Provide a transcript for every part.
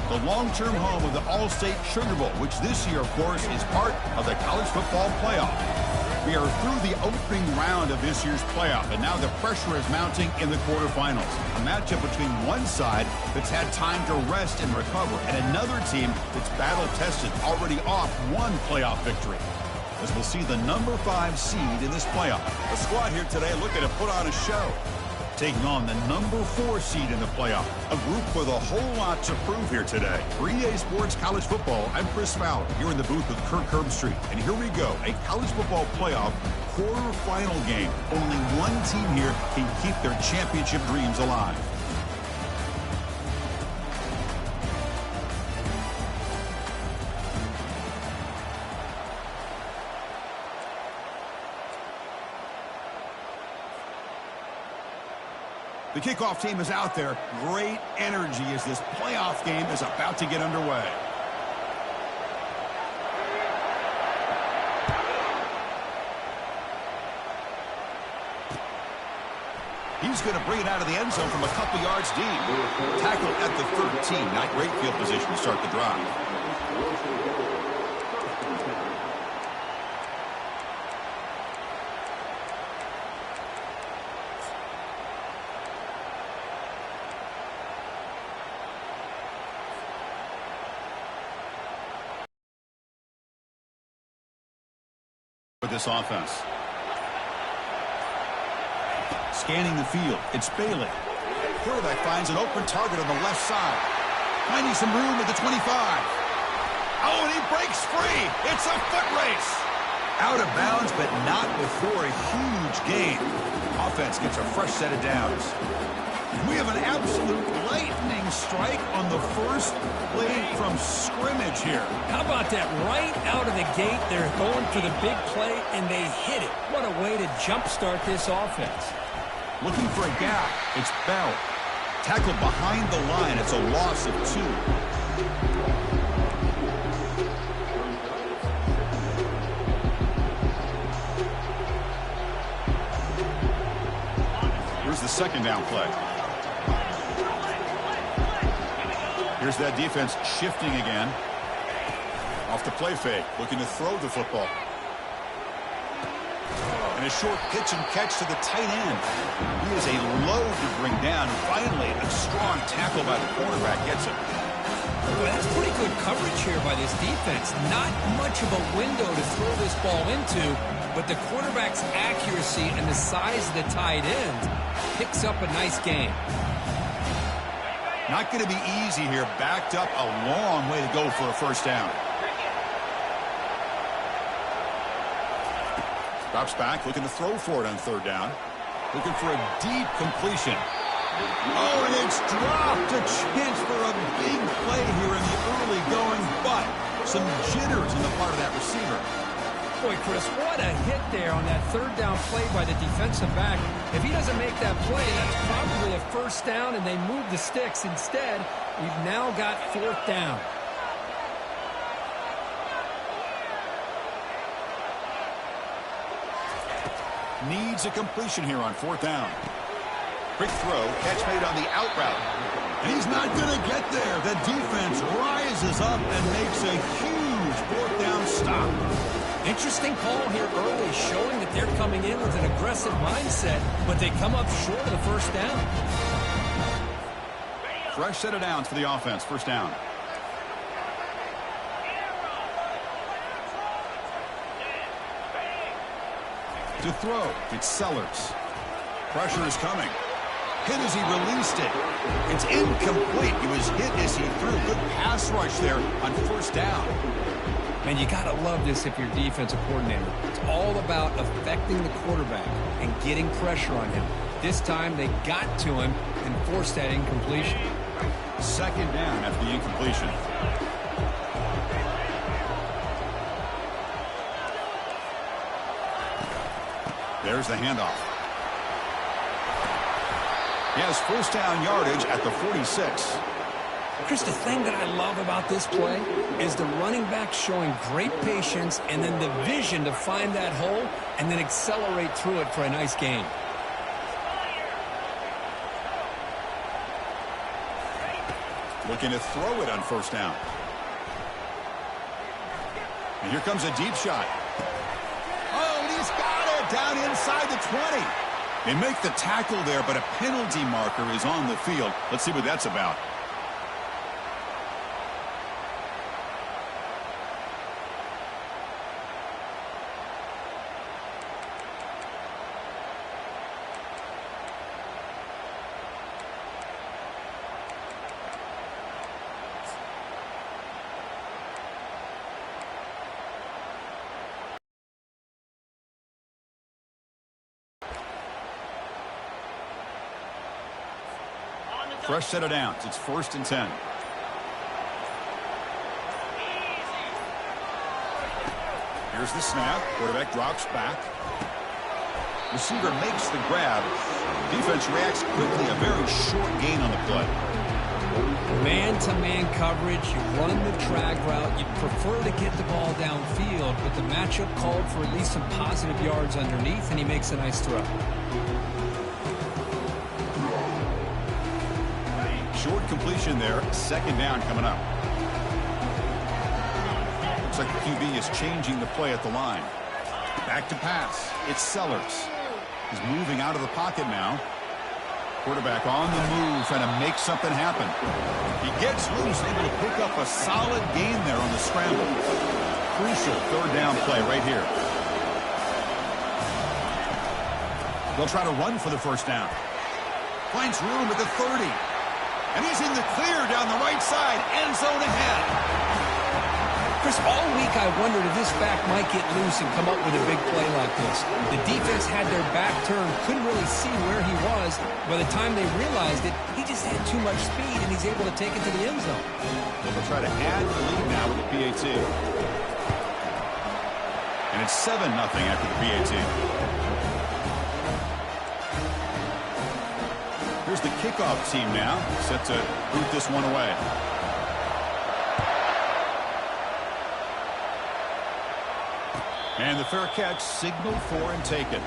the long-term home of the All-State Sugar Bowl, which this year, of course, is part of the college football playoff. We are through the opening round of this year's playoff, and now the pressure is mounting in the quarterfinals. A matchup between one side that's had time to rest and recover, and another team that's battle-tested, already off one playoff victory. As we'll see the number 5 seed in this playoff. The squad here today looking to put on a show, taking on the number 4 seed in the playoff. A group with a whole lot to prove here today. For EA Sports College Football, I'm Chris Fowler, here in the booth with Kirk Herbstreit. And here we go, a college football playoff quarterfinal game. Only one team here can keep their championship dreams alive. The kickoff team is out there. Great energy as this playoff game is about to get underway. He's going to bring it out of the end zone from a couple yards deep. Tackle at the 13. Not great field position to start the drive. For this offense. Scanning the field, it's Bailey. Quarterback finds an open target on the left side. Finding some room at the 25. Oh, and he breaks free. It's a foot race. Out of bounds, but not before a huge gain. Offense gets a fresh set of downs. We have an absolute lightning strike on the first play from scrimmage here. How about that? Right out of the gate, they're going for the big play, and they hit it. What a way to jumpstart this offense. Looking for a gap. It's Bell. Tackled behind the line. It's a loss of 2. Here's the second down play. Here's that defense shifting again. Off the play fake, looking to throw the football. And a short pitch and catch to the tight end. He is a load to bring down. Finally, a strong tackle by the quarterback gets him. Well, that's pretty good coverage here by this defense. Not much of a window to throw this ball into, but the quarterback's accuracy and the size of the tight end picks up a nice game. Not going to be easy here. Backed up a long way to go for a first down. Drops back, looking to throw for it on third down. Looking for a deep completion. Oh, and it's dropped. A chance for a big play here in the early going, but some jitters on the part of that receiver. Boy, Chris, what a hit there on that third down play by the defensive back. If he doesn't make that play, that's probably a first down, and they move the sticks. Instead, we've now got fourth down. Needs a completion here on fourth down. Quick throw, catch made on the out route. And he's not going to get there. The defense rises up and makes a huge fourth down stop. Interesting call here early, showing that they're coming in with an aggressive mindset, but they come up short of the first down. Fresh set of downs for the offense. First down. To throw, it's Sellers. Pressure is coming. Hit as he released it. It's incomplete. He was hit as he threw. Good pass rush there on first down. Man, you got to love this if you're defensive coordinator. It's all about affecting the quarterback and getting pressure on him. This time they got to him and forced that incompletion. Second down after the incompletion. There's the handoff. He has first down yardage at the 46. Chris, the thing that I love about this play is the running back showing great patience and then the vision to find that hole and then accelerate through it for a nice gain. Looking to throw it on first down. And here comes a deep shot. Oh, and he's got it down inside the 20. They make the tackle there, but a penalty marker is on the field. Let's see what that's about. Fresh set of downs. It's 1st and 10. Here's the snap. Quarterback drops back. Receiver makes the grab. Defense reacts quickly. A very short gain on the play. Man-to-man coverage. You run the drag route. You prefer to get the ball downfield, but the matchup called for at least some positive yards underneath, and he makes a nice throw. Short completion there. 2nd down coming up. Looks like the QB is changing the play at the line. Back to pass. It's Sellers. He's moving out of the pocket now. Quarterback on the move, trying to make something happen. He gets loose, able to pick up a solid gain there on the scramble. Crucial 3rd down play right here. They'll try to run for the 1st down. Finds room at the 30. And he's in the clear down the right side. End zone ahead. Chris, all week I wondered if this back might get loose and come up with a big play like this. The defense had their back turned, couldn't really see where he was. By the time they realized it, he just had too much speed, and he's able to take it to the end zone. Well, they'll try to add the lead now with the PAT. And it's 7-0 after the PAT. Here's the kickoff team now, set to boot this one away. And the fair catch signaled for and taken.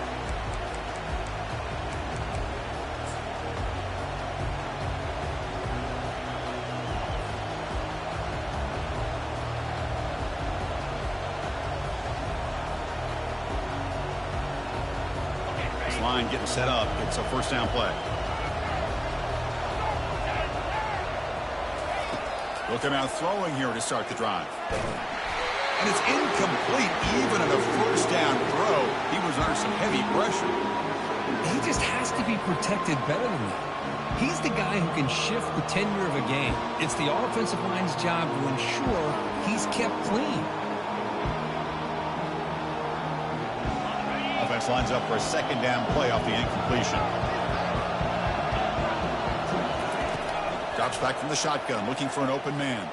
This line getting set up. It's a 1st down play. Looking out throwing here to start the drive. And it's incomplete even at a 1st down throw. He was under some heavy pressure. He just has to be protected better than that. He's the guy who can shift the tenure of a game. It's the offensive line's job to ensure he's kept clean. Offense lines up for a 2nd down play off the incompletion. Drops back from the shotgun, looking for an open man.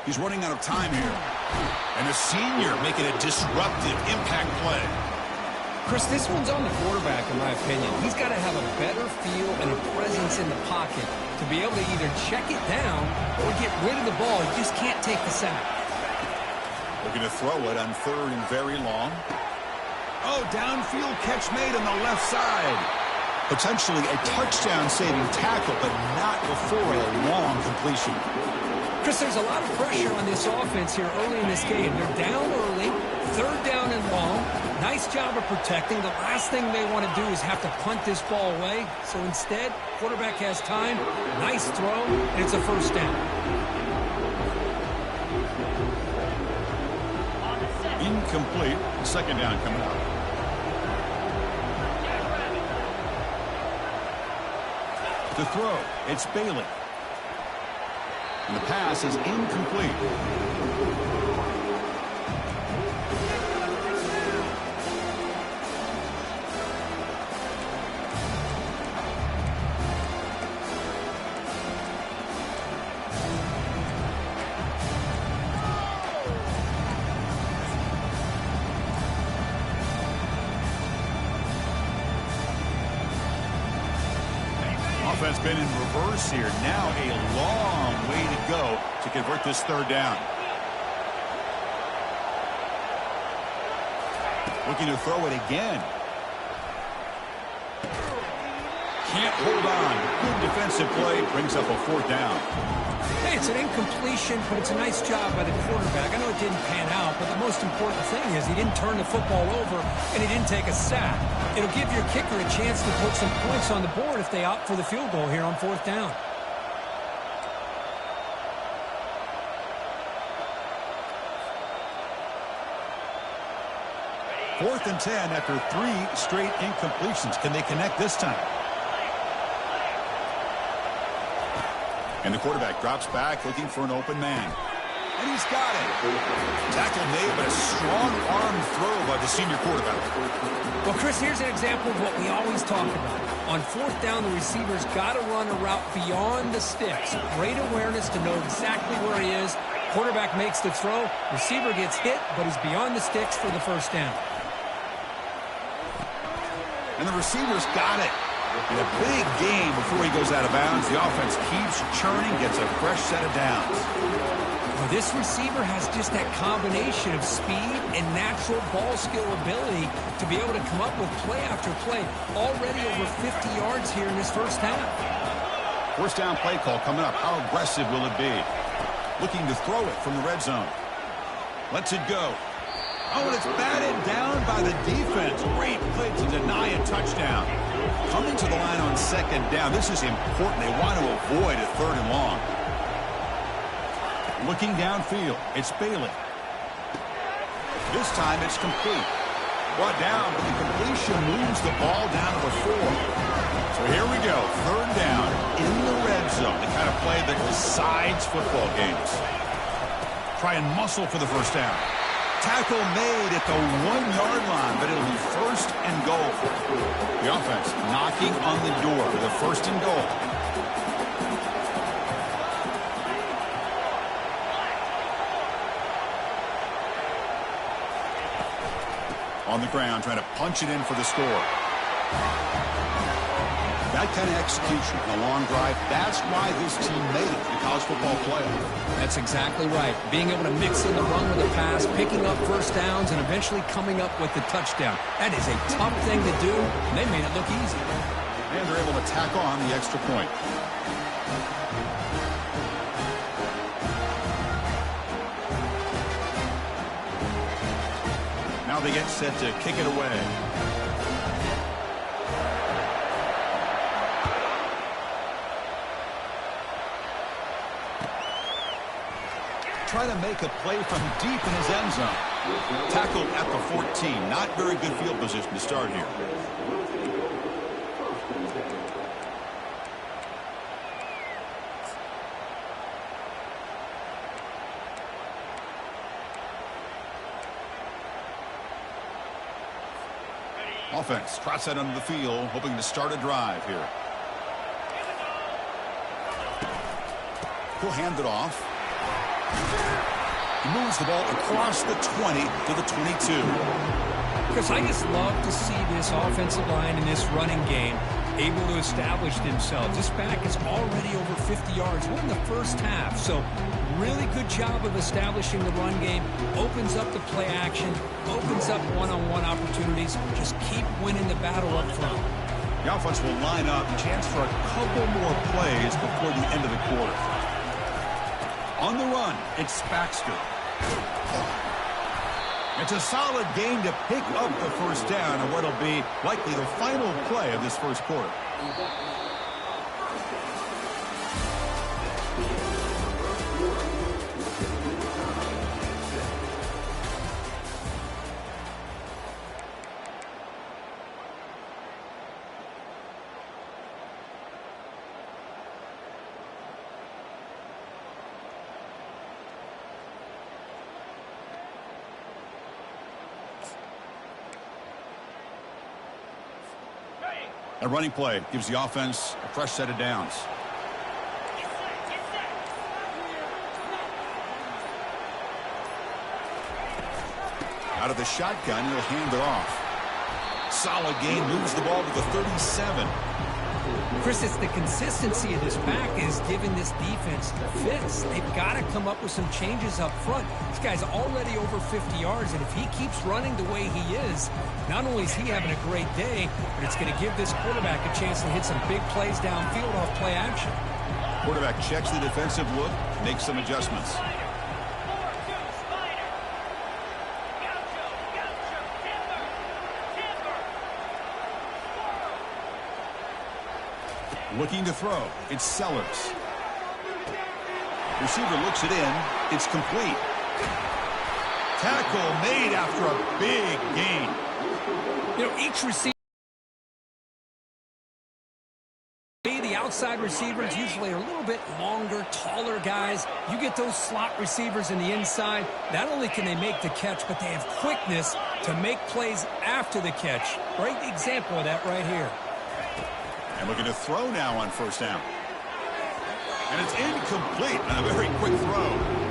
He's running out of time here. And a senior making a disruptive impact play. Chris, this one's on the quarterback, in my opinion. He's got to have a better feel and a presence in the pocket to be able to either check it down or get rid of the ball. He just can't take the sack. Looking to throw it on 3rd and very long. Oh, downfield catch made on the left side. Potentially a touchdown-saving tackle, but not before a long completion. Chris, there's a lot of pressure on this offense here early in this game. They're down early, 3rd down and long. Nice job of protecting. The last thing they want to do is have to punt this ball away. So instead, quarterback has time. Nice throw, and it's a 1st down. Incomplete. 2nd down coming up. To throw, it's Bailey. And the pass is incomplete. Offense been in reverse here. Now a long way to go to convert this 3rd down. Looking to throw it again. Can't hold on. Good defensive play. Brings up a fourth down. Hey, it's an incompletion, but it's a nice job by the quarterback. I know it didn't pan out, but the most important thing is he didn't turn the football over and he didn't take a sack. It'll give your kicker a chance to put some points on the board if they opt for the field goal here on fourth down. Fourth and 10 after 3 straight incompletions. Can they connect this time? And the quarterback drops back looking for an open man. And he's got it. Tackle made, but a strong arm throw by the senior quarterback. Well, Chris, here's an example of what we always talk about. On fourth down, the receiver's got to run a route beyond the sticks. Great awareness to know exactly where he is. Quarterback makes the throw. Receiver gets hit, but he's beyond the sticks for the first down. And the receiver's got it. In a big game before he goes out of bounds, the offense keeps churning, gets a fresh set of downs. Well, this receiver has just that combination of speed and natural ball skill ability to be able to come up with play after play. Already over 50 yards here in this first half. First down play call coming up. How aggressive will it be? Looking to throw it from the red zone. Lets it go. Oh, and it's batted down by the defense. Great play to deny a touchdown. Coming to the line on second down. This is important. They want to avoid a third and long. Looking downfield. It's Bailey. This time it's complete. Brought down, but the completion moves the ball down to the 4. So here we go. Third down in the red zone. The kind of play that decides football games. Try and muscle for the first down. Tackle made at the 1-yard line, but it'll be first and goal. The offense knocking on the door for the first and goal. On the ground, trying to punch it in for the score. That kind of execution on a long drive, that's why this team made it to the college football playoff. That's exactly right. Being able to mix in the run with the pass, picking up first downs, and eventually coming up with the touchdown. That is a tough thing to do. They made it look easy. And they're able to tack on the extra point. Now they get set to kick it away. Try to make a play from deep in his end zone. Tackled at the 14. Not very good field position to start here. Offense trots that under the field, hoping to start a drive here. He'll hand it off. He moves the ball across the 20 to the 22. Chris, I just love to see this offensive line in this running game able to establish themselves. This back is already over 50 yards. We're in the first half, so really good job of establishing the run game. Opens up the play action, opens up one-on-one opportunities. Just keep winning the battle up front. The offense will line up, chance for a couple more plays before the end of the quarter. On the run, it's Baxter. It's a solid game to pick up the first down and what'll be likely the final play of this first quarter. A running play gives the offense a fresh set of downs. Out of the shotgun, he'll hand it off. Solid gain, moves the ball to the 37. Chris, it's the consistency of this back is giving this defense fits. They've got to come up with some changes up front. This guy's already over 50 yards, and if he keeps running the way he is, not only is he having a great day, but it's going to give this quarterback a chance to hit some big plays downfield off play action. Quarterback checks the defensive look, makes some adjustments. Looking to throw. It's Sellers. Receiver looks it in. It's complete. Tackle made after a big gain. You know, each receiver, the outside receivers usually are a little bit longer, taller guys. You get those slot receivers in the inside, not only can they make the catch, but they have quickness to make plays after the catch. Great example of that right here. And looking to throw now on first down. And it's incomplete on a very quick throw.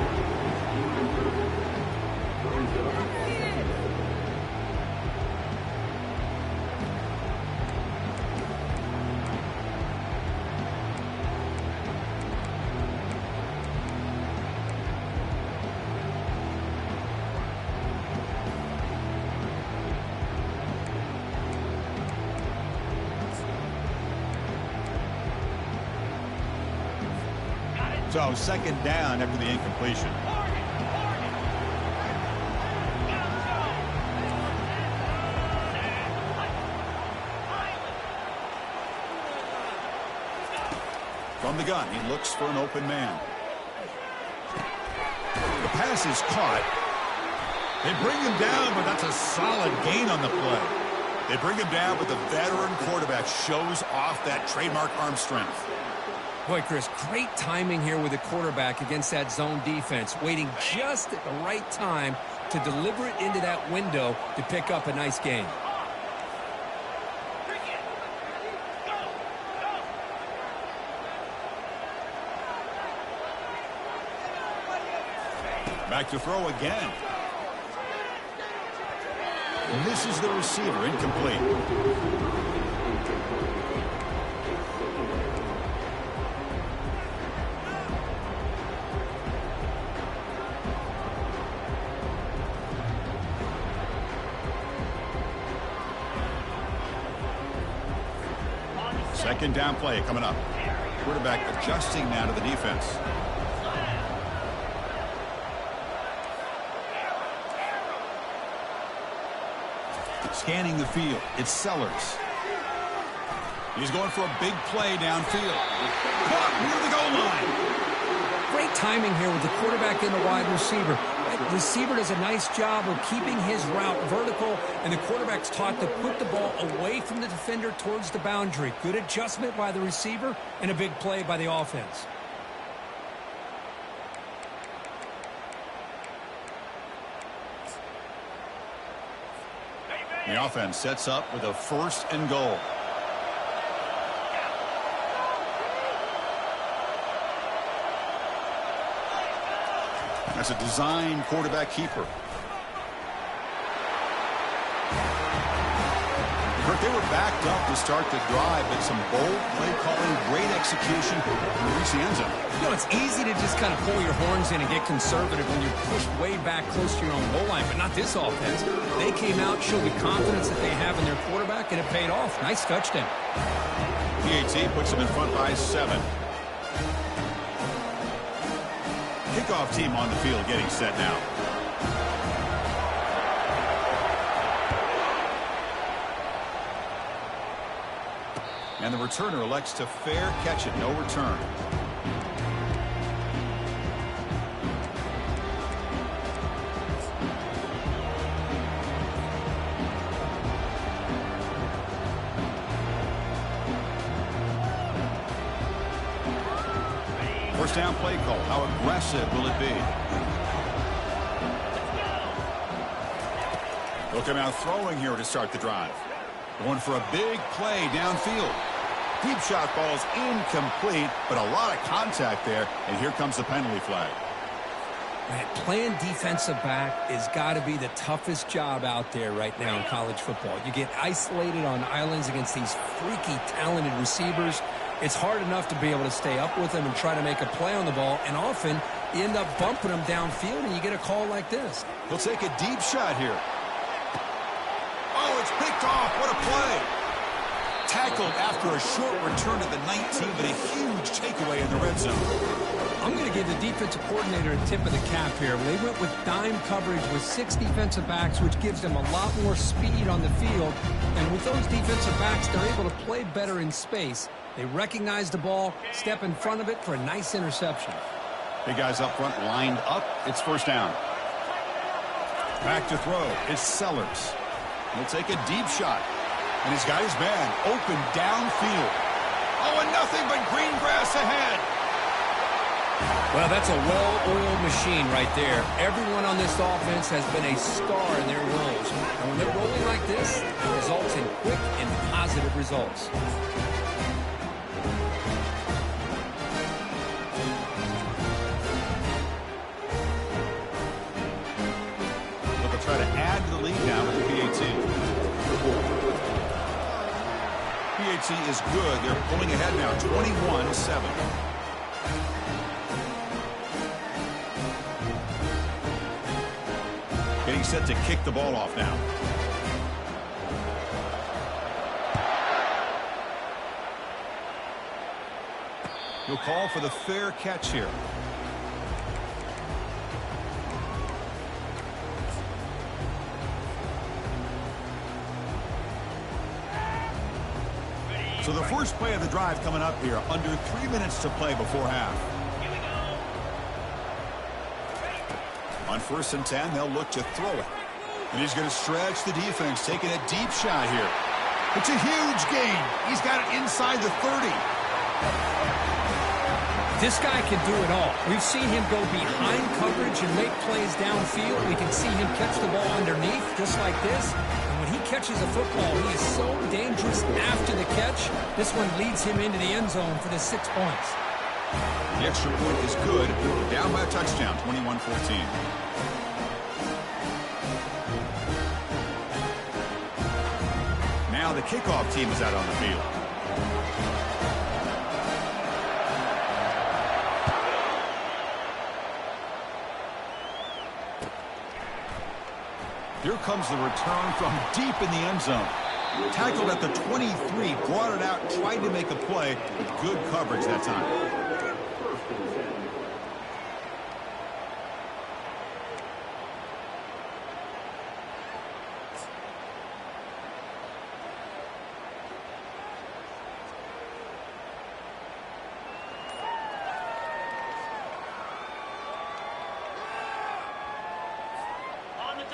So second down after the incompletion. From the gun, he looks for an open man. The pass is caught. They bring him down, but that's a solid gain on the play. They bring him down, but the veteran quarterback shows off that trademark arm strength. Boy, Chris, great timing here with the quarterback against that zone defense, waiting just at the right time to deliver it into that window to pick up a nice gain. Back to throw again. And this is the receiver, incomplete. Second down play coming up. Quarterback adjusting now to the defense. Scanning the field. It's Sellers. He's going for a big play downfield. Caught near the goal line. Great timing here with the quarterback and the wide receiver. That receiver does a nice job of keeping his route vertical, and the quarterback's taught to put the ball away from the defender towards the boundary. Good adjustment by the receiver and a big play by the offense. The offense sets up with a 1st and goal. That's a design quarterback keeper. Kurt, they were backed up to start the drive, but some bold play calling, great execution to reach the end zone. You know, it's easy to just kind of pull your horns in and get conservative when you're pushed way back close to your own goal line, but not this offense. They came out, showed the confidence that they have in their quarterback, and it paid off. Nice touchdown. PAT puts them in front by 7. Kickoff team on the field getting set now. And the returner elects to fair catch it, no return. First down play call. How aggressive will it be? They'll come out throwing here to start the drive. Going for a big play downfield. Deep shot ball is incomplete, but a lot of contact there, and here comes the penalty flag. Man, playing defensive back has got to be the toughest job out there right now in college football. You get isolated on islands against these freaky, talented receivers. It's hard enough to be able to stay up with them and try to make a play on the ball, and often you end up bumping them downfield and you get a call like this. He'll take a deep shot here. Oh, it's picked off. What a play. Tackled after a short return to the 19, but a huge takeaway in the red zone. I'm going to give the defensive coordinator a tip of the cap here. They went with dime coverage with 6 defensive backs, which gives them a lot more speed on the field. And with those defensive backs, they're able to play better in space. They recognize the ball, step in front of it for a nice interception. Big guys up front lined up. It's first down. Back to throw. It's Sellers. He'll take a deep shot. And he's got his man open downfield. Oh, and nothing but green grass ahead. Well, that's a well-oiled machine right there. Everyone on this offense has been a star in their roles. And when they're rolling like this, it results in quick and positive results. They'll try to add to the lead now with the PAT. PAT is good. They're pulling ahead now, 21-7. Getting set to kick the ball off now. He'll call for the fair catch here. So the first play of the drive coming up here, under 3 minutes to play before half. On 1st and 10, they'll look to throw it. And he's going to stretch the defense, taking a deep shot here. It's a huge gain. He's got it inside the 30. This guy can do it all. We've seen him go behind coverage and make plays downfield. We can see him catch the ball underneath, just like this. When he catches a football, he is so dangerous after the catch. This one leads him into the end zone for the 6 points. The extra point is good. Down by a touchdown, 21-14. Now the kickoff team is out on the field. Here comes the return from deep in the end zone. Tackled at the 23, brought it out, tried to make a play with good coverage that time.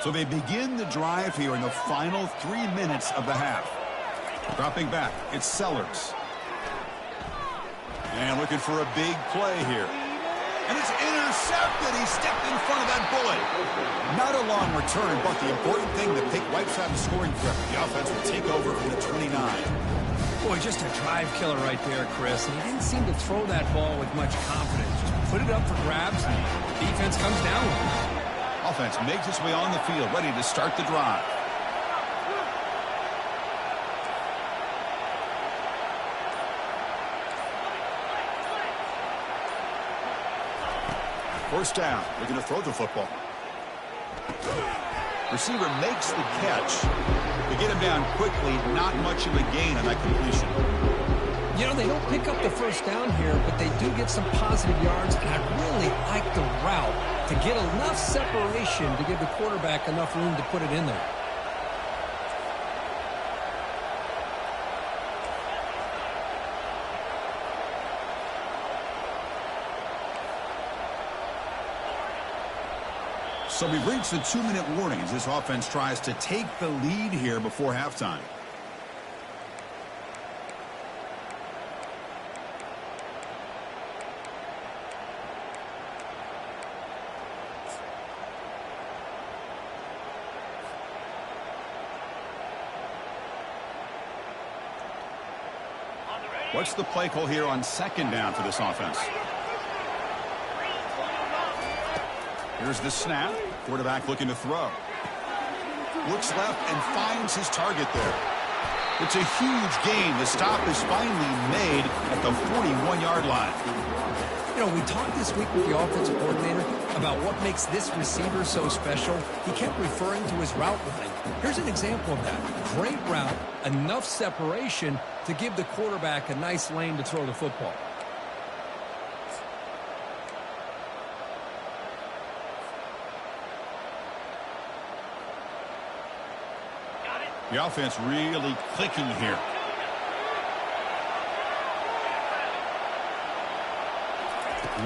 So they begin the drive here in the final 3 minutes of the half. Dropping back, it's Sellers. And looking for a big play here. And it's intercepted. He stepped in front of that bullet. Not a long return, but the important thing, the pick wipes out the scoring threat. The offense will take over from the 29. Boy, just a drive killer right there, Chris. And he didn't seem to throw that ball with much confidence. Just put it up for grabs, and defense comes down with it. Offense makes its way on the field, ready to start the drive. First down. They're going to throw the football. Receiver makes the catch. They get him down quickly. Not much of a gain on that completion. You know, they don't pick up the first down here, but they do get some positive yards, and I really like the route to get enough separation to give the quarterback enough room to put it in there. So we've reached the 2-minute warning as this offense tries to take the lead here before halftime. What's the play call here on second down for this offense? Here's the snap. Quarterback looking to throw. Looks left and finds his target there. It's a huge gain. The stop is finally made at the 41-yard line. You know, we talked this week with the offensive coordinator about what makes this receiver so special. He kept referring to his route running. Here's an example of that. Great route, enough separation to give the quarterback a nice lane to throw the football. The offense really clicking here.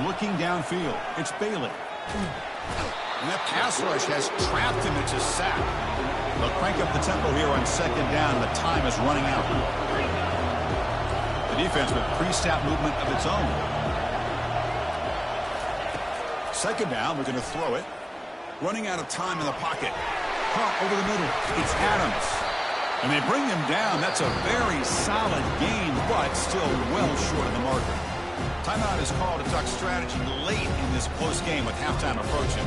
Looking downfield, it's Bailey. And that pass rush has trapped him. It's a sack. They'll crank up the tempo here on second down. The time is running out. The defense with pre-snap movement of its own. Second down, we're going to throw it. Running out of time in the pocket. Pump over the middle. It's Adams. And they bring him down. That's a very solid gain, but still well short of the marker. Timeout is called to talk strategy late in this close game with halftime approaching.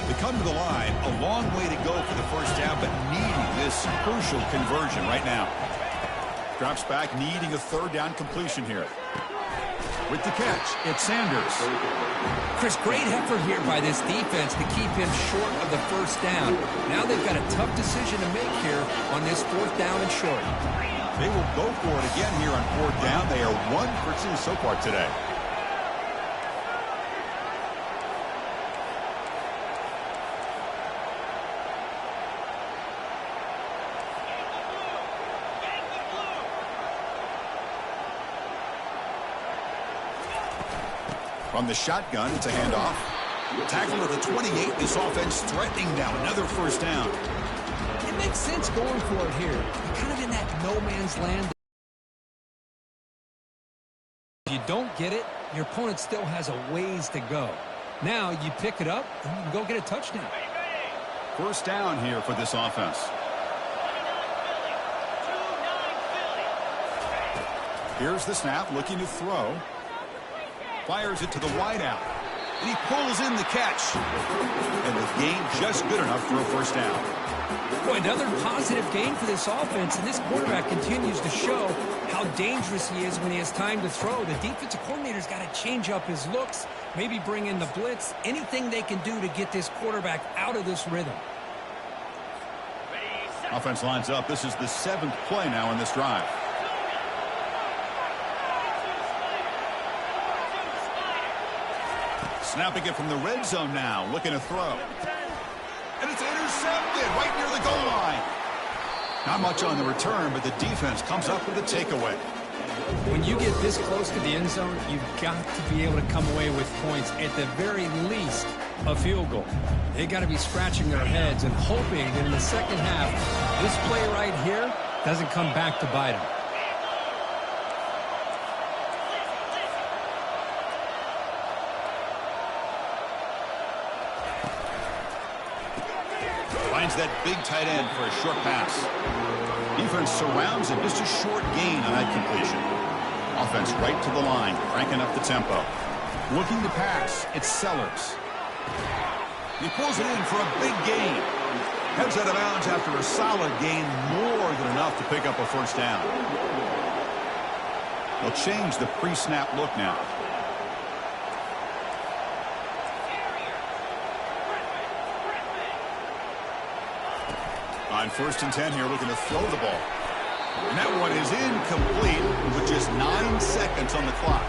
They come to the line, a long way to go for the first down, but needing this crucial conversion right now. Drops back, needing a third down completion here. With the catch, it's Sanders. Chris, great effort here by this defense to keep him short of the first down. Now they've got a tough decision to make here on this fourth down and short. They will go for it again here on fourth down. They are 1 for 2 so far today. From the shotgun, it's a handoff. Tackle at the 28. This offense threatening down. Another first down. It makes sense going for it here. You're kind of in that no man's land. If you don't get it, your opponent still has a ways to go. Now you pick it up and you can go get a touchdown. First down here for this offense. Here's the snap, looking to throw. Fires it to the wideout. And he pulls in the catch. And the gain just good enough for a first down. Boy, another positive gain for this offense, and this quarterback continues to show how dangerous he is when he has time to throw. The defensive coordinator's got to change up his looks, maybe bring in the blitz, anything they can do to get this quarterback out of this rhythm. Offense lines up. This is the 7th play now in this drive. Snapping it from the red zone now, looking to throw. And it's intercepted right near the goal line. Not much on the return, but the defense comes up with a takeaway. When you get this close to the end zone, you've got to be able to come away with points, at the very least, a field goal. They got to be scratching their heads and hoping that in the second half, this play right here doesn't come back to bite them. Finds that big tight end for a short pass. Defense surrounds him. Just a short gain on that completion. Offense right to the line, cranking up the tempo. Looking to pass. It's Sellers. He pulls it in for a big gain. Heads out of bounds after a solid gain, more than enough to pick up a first down. They'll change the pre-snap look now. On 1st and 10 here, looking to throw the ball. And that one is incomplete with just 9 seconds on the clock.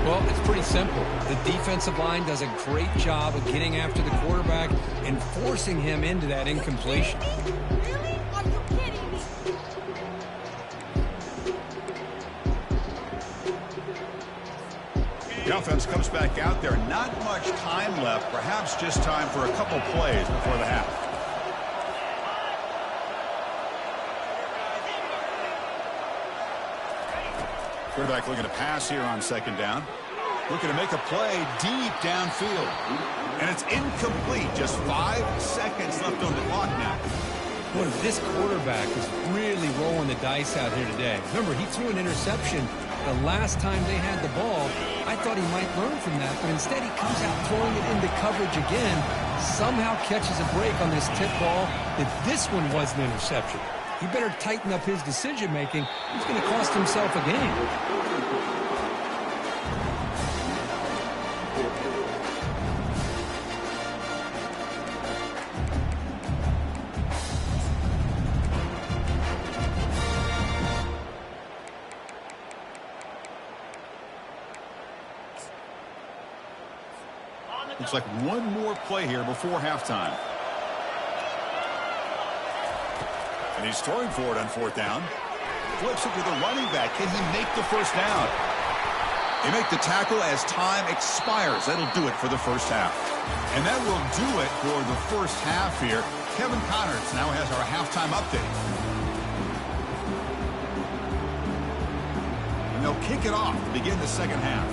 Well, it's pretty simple. The defensive line does a great job of getting after the quarterback and forcing him into that incompletion. Really? Are you kidding me? The offense comes back out there. Not much time left. Perhaps just time for a couple plays before the half. Quarterback looking to pass here on second down. Looking to make a play deep downfield. And it's incomplete. Just 5 seconds left on the clock now. Boy, this quarterback is really rolling the dice out here today. Remember, he threw an interception the last time they had the ball. I thought he might learn from that, but instead he comes out throwing it into coverage again, somehow catches a break on this tip ball that this one was an interception. He better tighten up his decision-making. He's going to cost himself a game. Looks like one more play here before halftime. And he's throwing for it on 4th down. Flips it to the running back. Can he make the first down? They make the tackle as time expires. That'll do it for the first half. And that will do it for the first half here. Kevin Connors now has our halftime update. And they'll kick it off to begin the second half.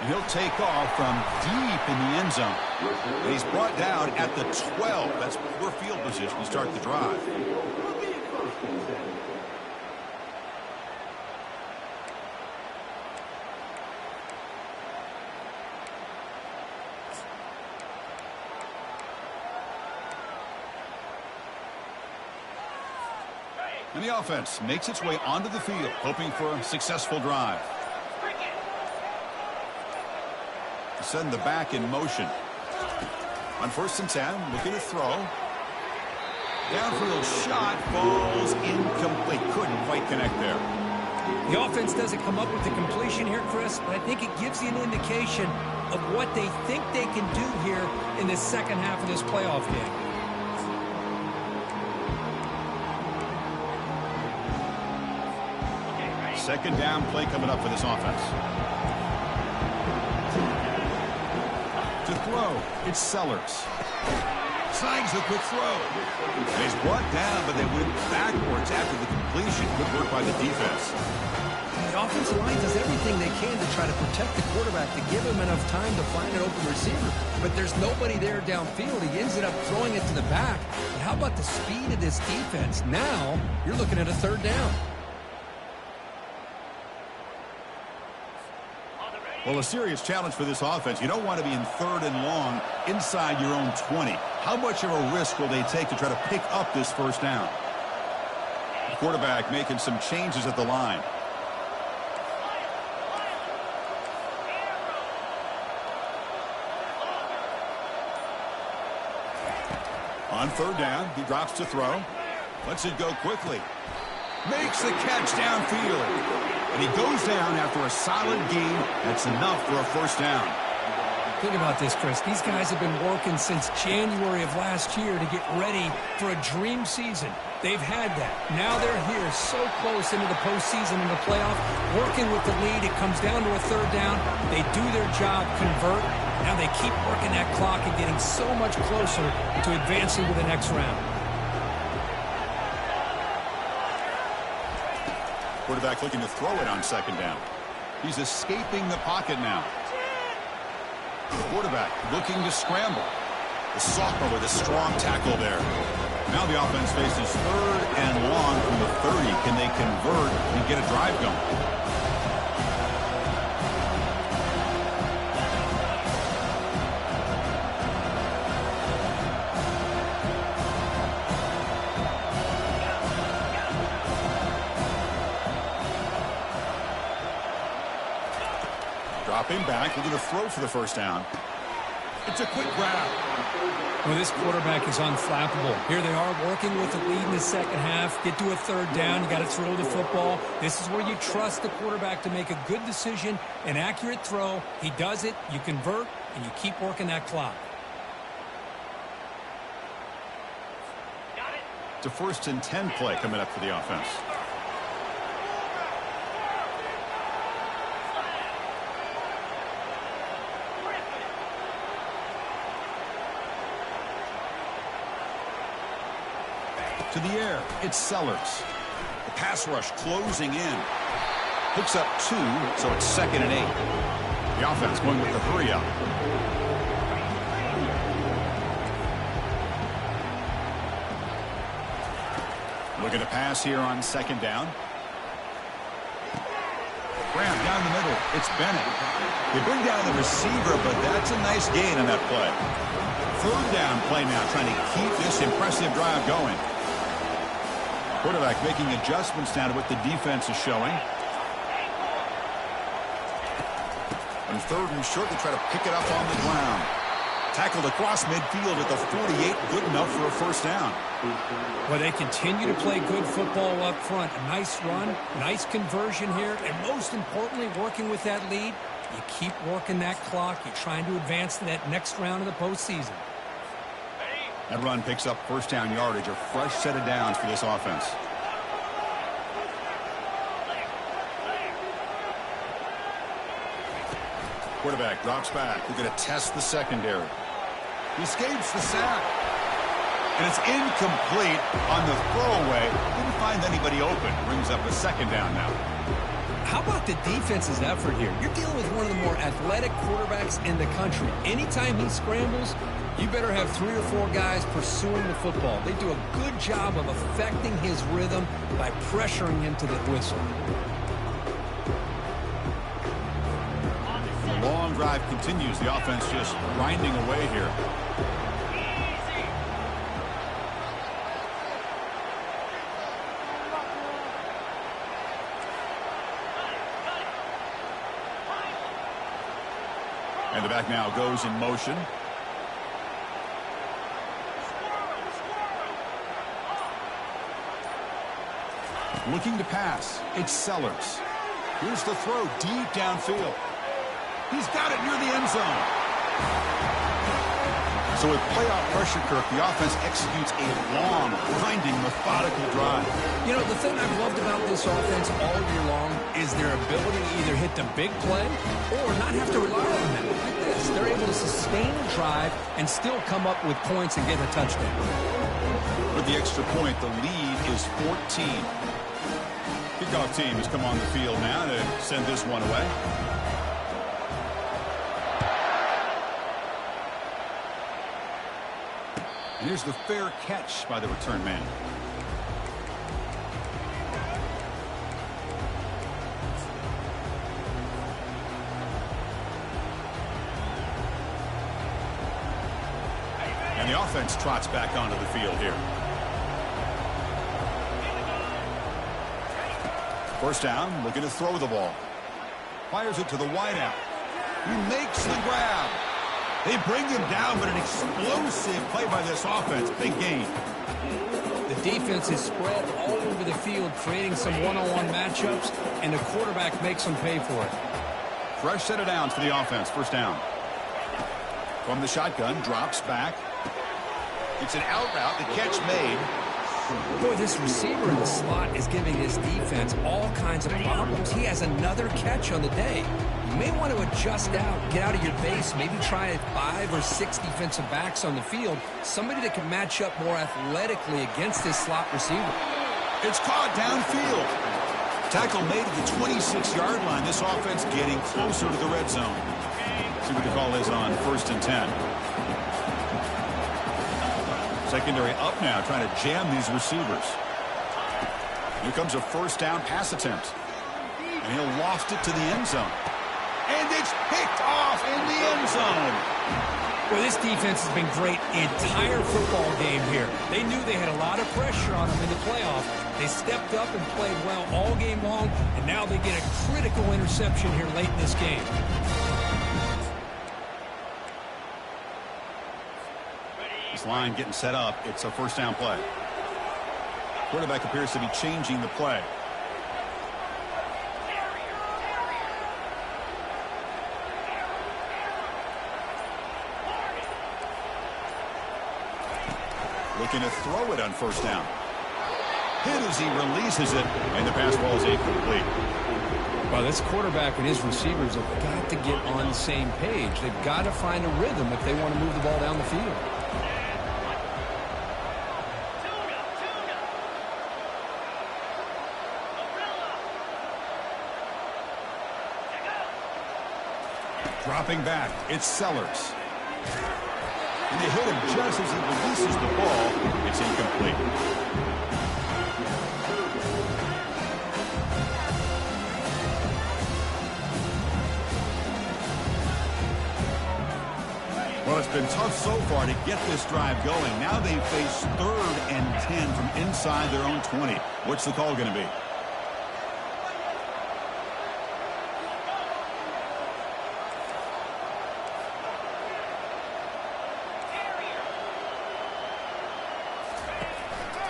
He'll take off from deep in the end zone. And he's brought down at the 12. That's poor field position to start the drive. And the offense makes its way onto the field, hoping for a successful drive. Send the back in motion. On 1st and 10, looking to throw. Downfield shot falls incomplete. Couldn't quite connect there. The offense doesn't come up with the completion here, Chris, but I think it gives you an indication of what they think they can do here in the second half of this playoff game. Second down play coming up for this offense. To throw, it's Sellers. Snags the quick throw. And he's brought down, but they went backwards after the completion. Good work by the defense. The offensive line does everything they can to try to protect the quarterback, to give him enough time to find an open receiver. But there's nobody there downfield. He ends up throwing it to the back. And how about the speed of this defense? Now, you're looking at a 3rd down. Well, a serious challenge for this offense. You don't want to be in 3rd and long inside your own 20. How much of a risk will they take to try to pick up this first down? The quarterback making some changes at the line. On 3rd down, he drops to throw. Lets it go quickly. Makes the catch downfield. And he goes down after a solid gain. That's enough for a first down. Think about this, Chris. These guys have been working since January of last year to get ready for a dream season. They've had that. Now they're here so close into the postseason and the playoff, working with the lead. It comes down to a 3rd down. They do their job, convert. Now they keep working that clock and getting so much closer to advancing to the next round. Quarterback looking to throw it on 2nd down. He's escaping the pocket now. Quarterback looking to scramble. The sophomore with a strong tackle there. Now the offense faces 3rd and long from the 30. Can they convert and get a drive going? Dropping back, looking to throw for the first down. It's a quick grab. Well, this quarterback is unflappable. Here they are working with the lead in the second half. Get to a 3rd down. You got to throw the football. This is where you trust the quarterback to make a good decision, an accurate throw. He does it, you convert, and you keep working that clock. It's a 1st and 10 play coming up for the offense. To the air, it's Sellers. The pass rush closing in. Picks up 2, so it's 2nd and 8. The offense going with the hurry up. Looking to pass here on 2nd down. Graham down the middle. It's Bennett. They bring down the receiver, but that's a nice gain on that play. 3rd down play now, trying to keep this impressive drive going. Quarterback making adjustments now to what the defense is showing. On 3rd and short, they try to pick it up on the ground. Tackled across midfield at the 48, good enough for a 1st down. Well, they continue to play good football up front. A nice run, nice conversion here, and most importantly, working with that lead, you keep working that clock. You're trying to advance to that next round of the postseason. That run picks up 1st down yardage, a fresh set of downs for this offense. Quarterback drops back. We're going to test the secondary. He escapes the sack. And it's incomplete on the throwaway. Didn't find anybody open. Brings up a 2nd down now. How about the defense's effort here? You're dealing with one of the more athletic quarterbacks in the country. Anytime he scrambles, you better have 3 or 4 guys pursuing the football. They do a good job of affecting his rhythm by pressuring him to the whistle. The long drive continues. The offense just grinding away here. And the back now goes in motion. Looking to pass. It's Sellers. Here's the throw deep downfield. He's got it near the end zone. So with playoff pressure, Kirk, the offense executes a long, grinding, methodical drive. You know, the thing I've loved about this offense all year long is their ability to either hit the big play or not have to rely on that. Like this, they're able to sustain a drive and still come up with points and get a touchdown. With the extra point, the lead is 14. Kickoff team has come on the field now to send this one away. And here's the fair catch by the return man. And the offense trots back onto the field here. 1st down, looking to throw the ball. Fires it to the wideout. He makes the grab. They bring him down, but an explosive play by this offense. Big gain. The defense is spread all over the field, creating some one-on-one matchups, and the quarterback makes them pay for it. Fresh set of downs for the offense. 1st down. From the shotgun, drops back. It's an out route. The catch made. Boy, this receiver in the slot is giving this defense all kinds of problems. He has another catch on the day. You may want to adjust out, get out of your base, maybe try 5 or 6 defensive backs on the field, somebody that can match up more athletically against this slot receiver. It's caught downfield. Tackle made at the 26-yard line. This offense getting closer to the red zone. See what the call is on 1st and 10. Secondary up now, trying to jam these receivers. Here comes a 1st down pass attempt. And he'll loft it to the end zone. And it's picked off in the end zone. Well, this defense has been great the entire football game here. They knew they had a lot of pressure on them in the playoff. They stepped up and played well all game long, and now they get a critical interception here late in this game. This line getting set up. It's a 1st down play. Quarterback appears to be changing the play. Looking to throw it on 1st down. Hit as he releases it, and the pass ball is incomplete. Well, this quarterback and his receivers have got to get on the same page. They've got to find a rhythm if they want to move the ball down the field. Dropping back, it's Sellers. And they hit him just as he releases the ball. It's incomplete. Well, it's been tough so far to get this drive going. Now they face 3rd and 10 from inside their own 20. What's the call going to be?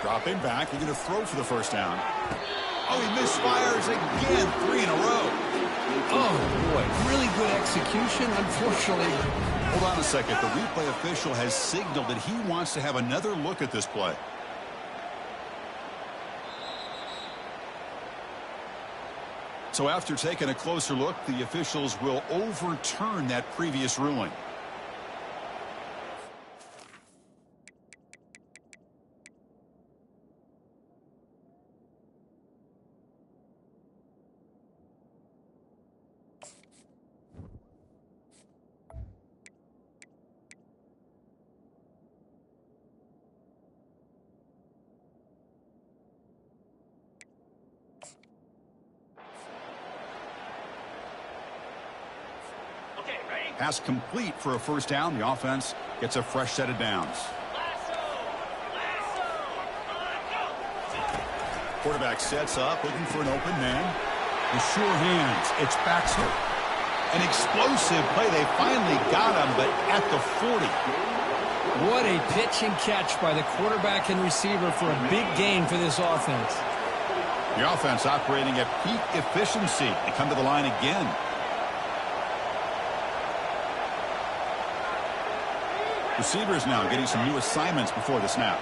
Dropping back, you're going to throw for the first down. Oh, he misfires again, 3 in a row. Oh, boy, really good execution, unfortunately. Hold on a second. The replay official has signaled that he wants to have another look at this play. So after taking a closer look, the officials will overturn that previous ruling. Pass complete for a first down. The offense gets a fresh set of downs. Quarterback sets up, looking for an open man. With sure hands, it's Baxter. An explosive play. They finally got him, but at the 40. What a pitch and catch by the quarterback and receiver for a big gain for this offense. The offense operating at peak efficiency. They come to the line again. Receivers now getting some new assignments before the snap.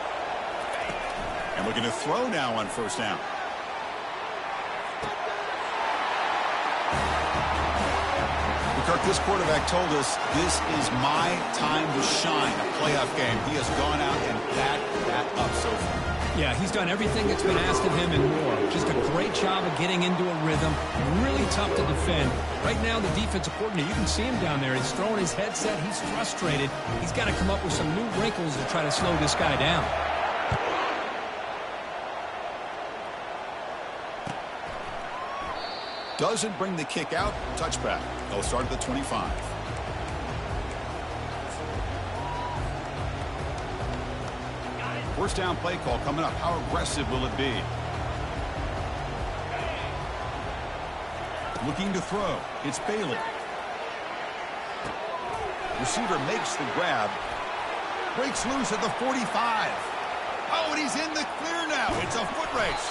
And looking to throw now on first down. Kirk, this quarterback told us this is my time to shine, a playoff game. He has gone out and backed that up so far. Yeah, he's done everything that's been asked of him and more. Just a great job of getting into a rhythm. Really tough to defend. Right now, the defensive coordinator, you can see him down there. He's throwing his headset. He's frustrated. He's got to come up with some new wrinkles to try to slow this guy down. Doesn't bring the kick out. Touchback. They'll start at the 25. First down play call coming up. How aggressive will it be? Looking to throw. It's Bailey. Receiver makes the grab. Breaks loose at the 45. Oh, and he's in the clear now. It's a foot race.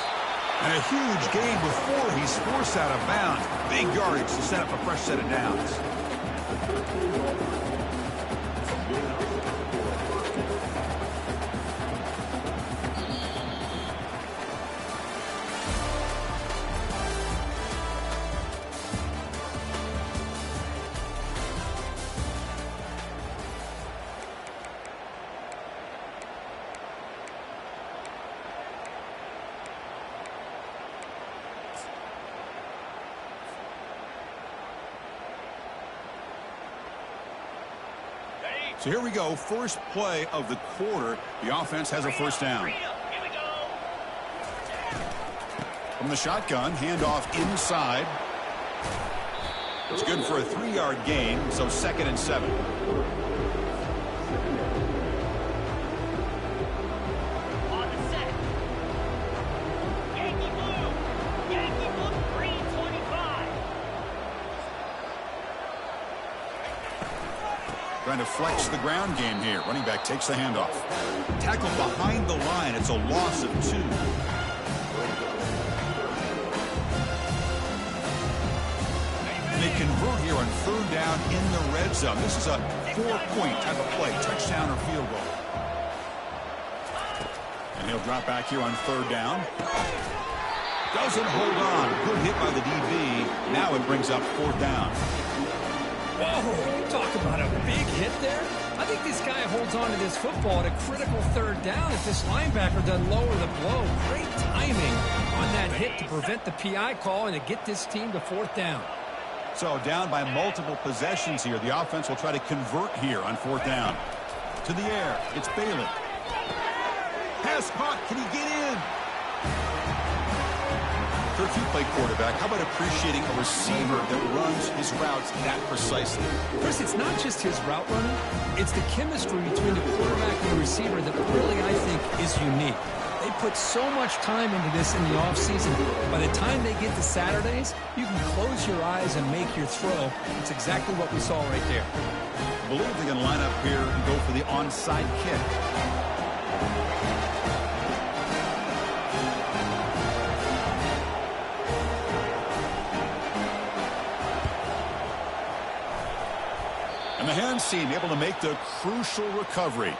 And a huge gain before he's forced out of bounds. Big yardage to set up a fresh set of downs. So here we go, first play of the quarter. The offense has a first down. From the shotgun, handoff inside. It's good for a 3-yard gain, so 2nd and 7. On the set. Yankee blue. Yankee blue. Green 25. Trying to flex the ground game here. Running back takes the handoff. Tackle behind the line. It's a loss of 2. They convert here on 3rd down in the red zone. This is a 4-point type of play. Touchdown or field goal. And he'll drop back here on 3rd down. Doesn't hold on. Good hit by the DB. Now it brings up 4th down. Whoa, you talk about a big hit there. I think this guy holds on to this football at a critical 3rd down if this linebacker doesn't lower the blow. Great timing on that hit to prevent the PI call and to get this team to 4th down. So down by multiple possessions here. The offense will try to convert here on 4th down. To the air. It's Bailey. Pass caught. Can he get in? If you play quarterback, how about appreciating a receiver that runs his routes that precisely? Chris, it's not just his route running. It's the chemistry between the quarterback and the receiver that really, I think, is unique. They put so much time into this in the offseason. By the time they get to Saturdays, you can close your eyes and make your throw. It's exactly what we saw right there. I believe they're going to line up here and go for the onside kick. And the hands team able to make the crucial recovery.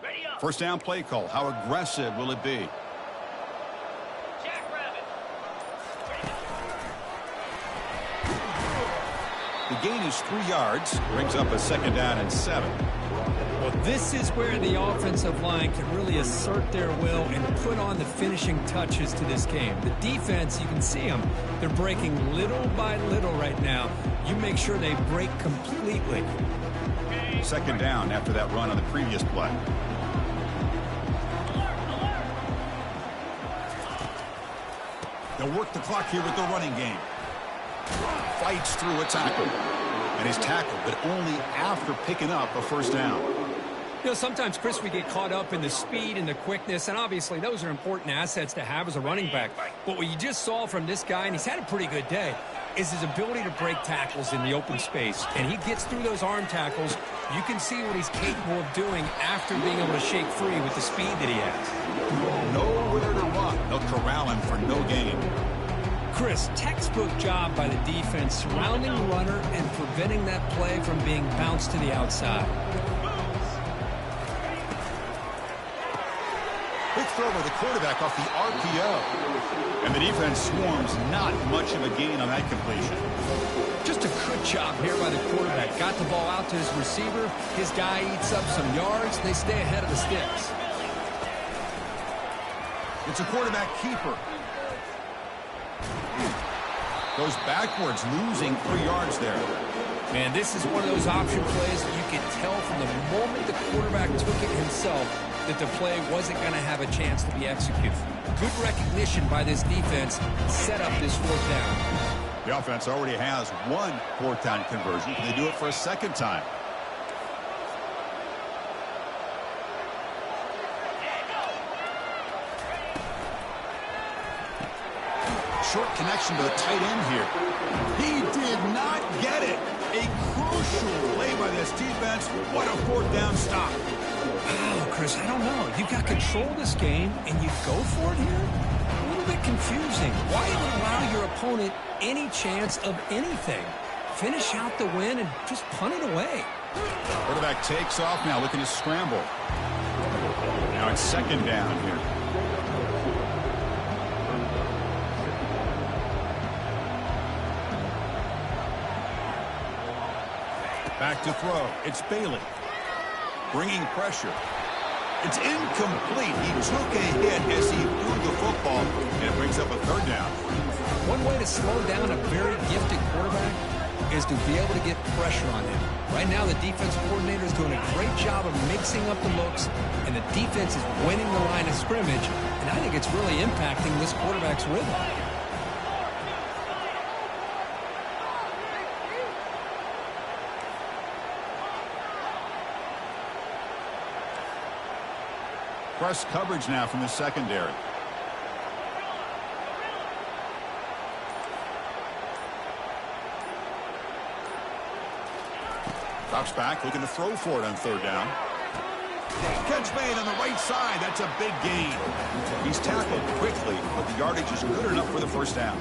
Ready up. First down play call. How aggressive will it be? The gain is 3 yards. Brings up a 2nd down and 7. Well, this is where the offensive line can really assert their will and put on the finishing touches to this game. The defense, you can see them. They're breaking little by little right now. You make sure they break completely. 2nd down after that run on the previous play. They'll work the clock here with the running game. Fights through a tackle. And he's tackled, but only after picking up a 1st down. You know, sometimes, Chris, we get caught up in the speed and the quickness, and obviously those are important assets to have as a running back. But what you just saw from this guy, and he's had a pretty good day, is his ability to break tackles in the open space. And he gets through those arm tackles. You can see what he's capable of doing after being able to shake free with the speed that he has. Nowhere to run. They'll corral him for no gain. Chris, textbook job by the defense surrounding the runner and preventing that play from being bounced to the outside. Quick throw by the quarterback off the RPO. And the defense swarms not much of a gain on that completion. Just a good job here by the quarterback. Got the ball out to his receiver. His guy eats up some yards. They stay ahead of the sticks. It's a quarterback keeper. Goes backwards, losing 3 yards there. Man, this is one of those option plays that you can tell from the moment the quarterback took it himself that the play wasn't going to have a chance to be executed. Good recognition by this defense set up this 4th down. The offense already has 1 4th down conversion. Can they do it for a 2nd time? Short connection to the tight end here. He did not get it. A crucial play by this defense. What a 4th down stop. Oh, Chris, I don't know. You've got control of this game, and you go for it here? A little bit confusing. Why even allow your opponent any chance of anything? Finish out the win and just punt it away. Quarterback takes off now, looking to scramble. Now it's 2nd down here. Back to throw. It's Bailey. Bringing pressure. It's incomplete. He took a hit as he threw the football, and it brings up a 3rd down. One way to slow down a very gifted quarterback is to be able to get pressure on him. Right now, the defensive coordinator is doing a great job of mixing up the looks, and the defense is winning the line of scrimmage, and I think it's really impacting this quarterback's rhythm. Press coverage now from the secondary. Drops back, looking to throw for it on 3rd down. Catch made on the right side. That's a big gain. He's tackled quickly, but the yardage is good enough for the 1st down.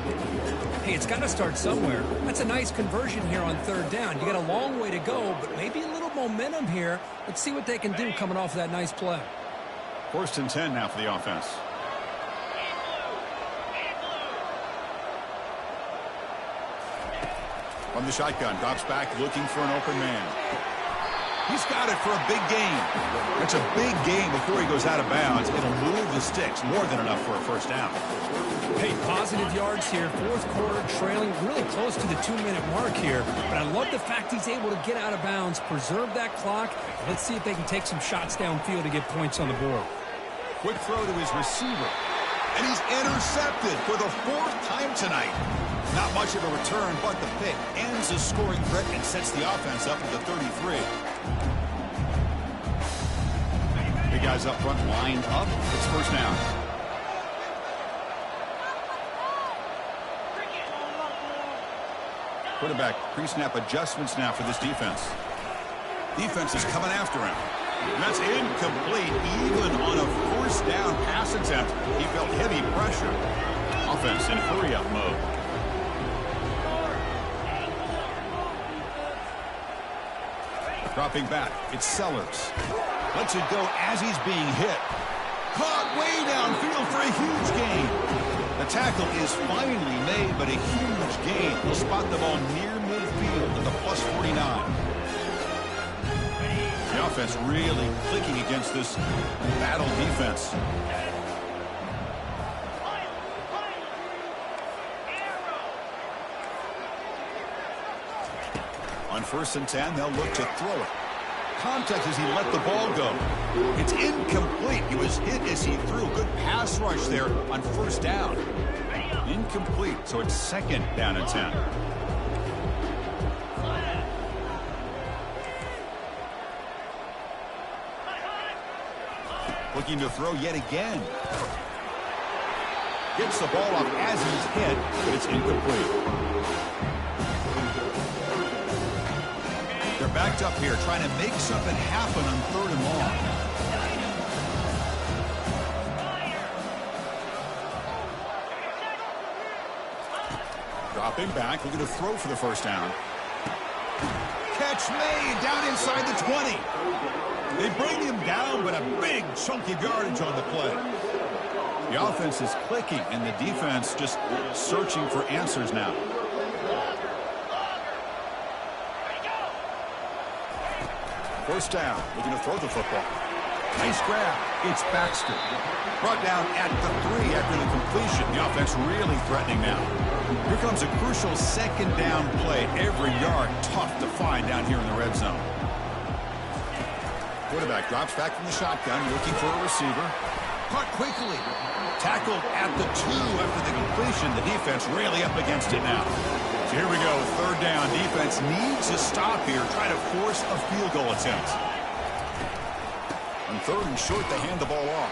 Hey, it's got to start somewhere. That's a nice conversion here on 3rd down. You got a long way to go, but maybe a little momentum here. Let's see what they can do coming off of that nice play. First and 10 now for the offense. From the shotgun, drops back looking for an open man. He's got it for a big gain. It's a big gain before he goes out of bounds. It'll move the sticks, more than enough for a first down. Hey, positive yards here. Fourth quarter, trailing really close to the 2-minute mark here. But I love the fact he's able to get out of bounds, preserve that clock. Let's see if they can take some shots downfield to get points on the board. Quick throw to his receiver. And he's intercepted for the 4th time tonight. Not much of a return, but the pick ends the scoring threat and sets the offense up at the 33. Big guys up front lined up. It's first down. Quarterback pre-snap adjustments now for this defense. Defense is coming after him. That's incomplete. Even on a first down pass attempt, he felt heavy pressure. Offense in hurry-up mode. Dropping back, it's Sellers. Lets it go as he's being hit. Caught way downfield for a huge gain. The tackle is finally made, but a huge gain. He'll spot the ball near midfield to the +49. The offense really clicking against this battle defense. On first and 10, they'll look to throw it. Contact as he let the ball go. It's incomplete. He was hit as he threw. Good pass rush there on first down. Incomplete, so it's second down and 10. Looking to throw yet again. Gets the ball up as he's hit, but it's incomplete. They're backed up here, trying to make something happen on 3rd and long. Dropping back, looking to throw for the first down. Catch made down inside the 20. They bring him down, but a big chunk of yardage on the play. The offense is clicking, and the defense just searching for answers now. First down, looking to throw the football. Nice grab. It's Baxter. Brought down at the 3 after the completion. The offense really threatening now. Here comes a crucial second down play. Every yard tough to find down here in the red zone. Quarterback drops back from the shotgun, looking for a receiver. Caught quickly. Tackled at the 2 after the completion. The defense really up against it now. So here we go, 3rd down. Defense needs to stop here, try to force a field goal attempt. On 3rd and short, they hand the ball off.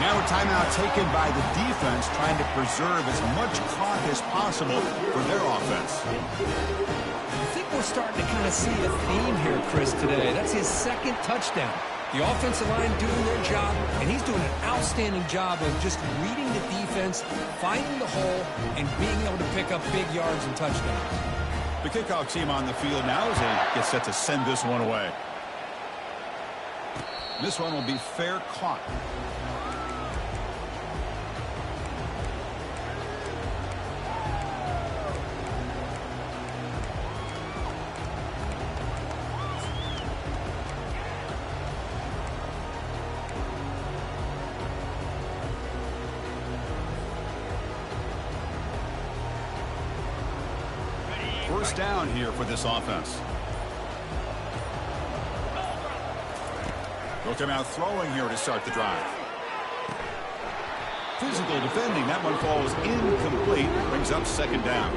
Now a timeout taken by the defense, trying to preserve as much clock as possible for their offense. I think we're starting to kind of see a theme here, Chris, today. That's his 2nd touchdown. The offensive line doing their job, and he's doing an outstanding job of just reading the defense, finding the hole, and being able to pick up big yards and touchdowns. The kickoff team on the field now as they get set to send this one away. This one will be fair caught. First down here for this offense. They'll come out throwing here to start the drive. Physical defending. That one falls incomplete. Brings up second down.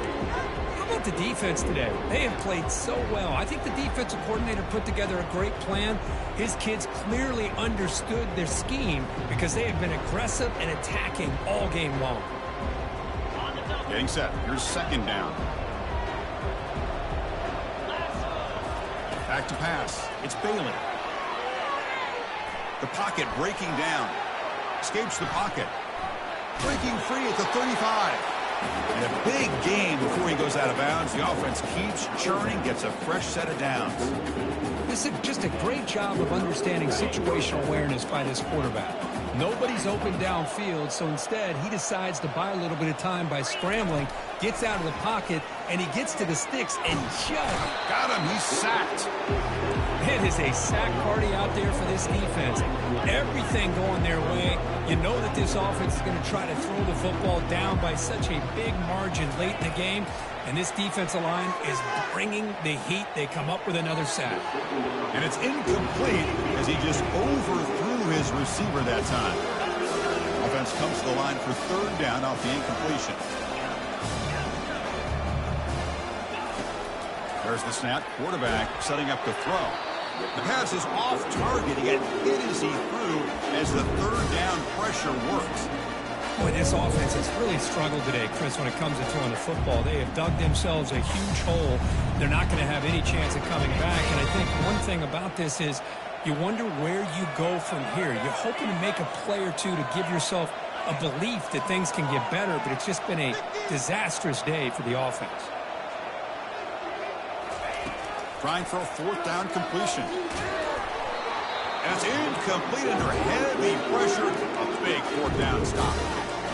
How about the defense today? They have played so well. I think the defensive coordinator put together a great plan. His kids clearly understood their scheme because they have been aggressive and attacking all game long. Getting set. Here's second down. Back to pass. It's Bailey. The pocket breaking down. Escapes the pocket. Breaking free at the 35. And a big gain before he goes out of bounds. The offense keeps churning, gets a fresh set of downs. This is just a great job of understanding situational awareness by this quarterback. Nobody's open downfield, so instead he decides to buy a little bit of time by scrambling, gets out of the pocket, and he gets to the sticks and just... Got him. He's sacked. It is a sack party out there for this defense. Everything going their way. You know that this offense is going to try to throw the football down by such a big margin late in the game. And this defensive line is bringing the heat. They come up with another sack. And it's incomplete as he just overthrew his receiver that time. Offense comes to the line for third down off the incompletion. There's the snap. Quarterback setting up the throw. The pass is off target. He got hit as he threw as the third down pressure works. Boy, this offense has really struggled today, Chris, when it comes to throwing the football. They have dug themselves a huge hole. They're not going to have any chance of coming back. And I think one thing about this is you wonder where you go from here. You're hoping to make a play or two to give yourself a belief that things can get better, but it's just been a disastrous day for the offense. Trying for a fourth down completion. And it's incomplete under heavy pressure. A big fourth down stop.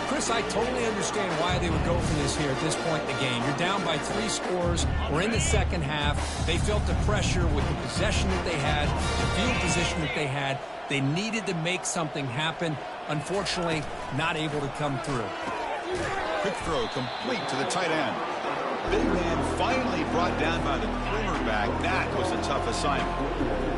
Chris, I totally understand why they would go for this here at this point in the game. You're down by 3 scores. We're in the second half. They felt the pressure with the possession that they had, the field position that they had. They needed to make something happen. Unfortunately, not able to come through. Quick throw complete to the tight end. Big man finally brought down by the cornerback. That was a tough assignment.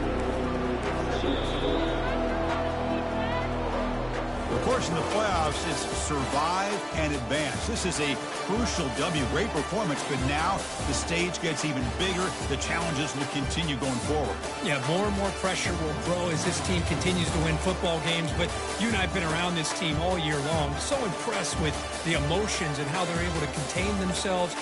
Of course, in the playoffs, it's survive and advance. This is a crucial W. Great performance, but now the stage gets even bigger. The challenges will continue going forward. Yeah, more and more pressure will grow as this team continues to win football games. But you and I have been around this team all year long. So impressed with the emotions and how they're able to contain themselves.